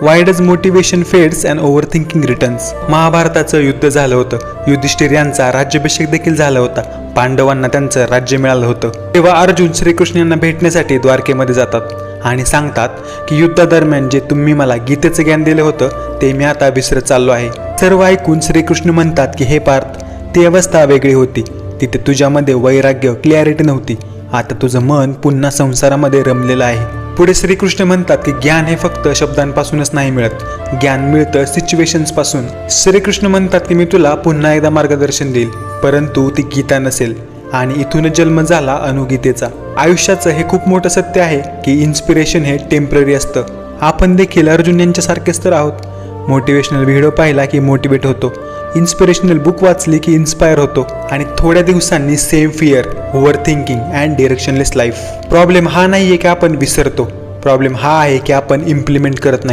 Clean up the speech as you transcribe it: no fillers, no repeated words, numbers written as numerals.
Y does motivation fades and overthinking returns. महाभारताचं युद्ध झालं होतं. युधिष्ठिर यांचा राज्याभिषेक देखील झाला होता. पांडवांना त्यांचं राज्य मिळालं होतं. तेव्हा अर्जुन श्रीकृष्ण यांना भेटण्यासाठी द्वारकेमध्ये जातात आणि सांगतात की युद्धादरम्यान जे तुम्ही मला गीतेचं ज्ञान दिलं होतं ते मी आता विसरत चाललो आहे. सर्व ऐकून श्रीकृष्ण म्हणतात की हे पार्थ, ती अवस्था वेगळी होती. तिथे तुझ्यामध्ये वैराग्य, क्लॅरिटी नव्हती. आता तुझं मन पुन्हा संसारामध्ये रमलेलं आहे. पुढे श्रीकृष्ण म्हणतात की ज्ञान हे फक्त शब्दांपासूनच नाही मिळत, ज्ञान मिळतं सिच्युएशन्स पासून. श्रीकृष्ण म्हणतात की मी तुला पुन्हा एकदा मार्गदर्शन देईल, परंतु ती गीता नसेल. आणि इथूनच जन्म झाला अनुगीतेचा. आयुष्याचं हे खूप मोठं सत्य आहे की इन्स्पिरेशन हे टेम्पररी असतं. आपण देखील अर्जुन यांच्यासारखेच तर आहोत. मोटिवेशनल व्हिडिओ पाहिला की मोटिवेट होतो, इन्स्पिरेशनल बुक वाचली की इन्स्पायर होतो आणि थोड्या दिवसांनी same fear, overthinking and directionless life. Problem हा नाही आहे की आपण विसरतो, प्रॉब्लेम हा आहे की आपण इम्प्लिमेंट करत नाही.